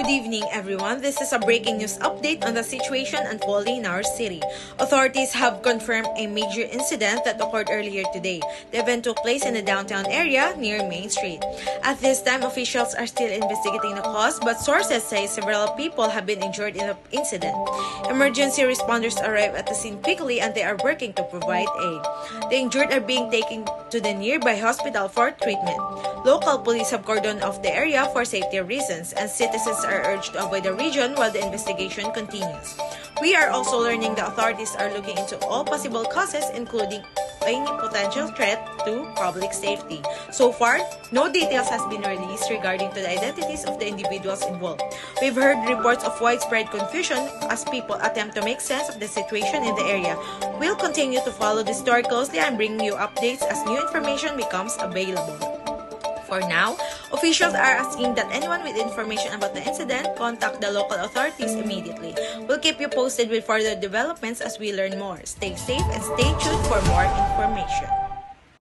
Good evening, everyone. This is a breaking news update on the situation unfolding in our city. Authorities have confirmed a major incident that occurred earlier today. The event took place in the downtown area near Main Street. At this time, officials are still investigating the cause, but sources say several people have been injured in the incident. Emergency responders arrived at the scene quickly and they are working to provide aid. The injured are being taken to the nearby hospital for treatment. Local police have cordoned off the area for safety reasons, and citizens are urged to avoid the region while the investigation continues. We are also learning the authorities are looking into all possible causes, including any potential threat to public safety. So far, no details has been released regarding to the identities of the individuals involved. We've heard reports of widespread confusion as people attempt to make sense of the situation in the area. We'll continue to follow the story closely and bring you updates as new information becomes available. For now, officials are asking that anyone with information about the incident contact the local authorities immediately. We'll keep you posted with further developments as we learn more. Stay safe and stay tuned for more information.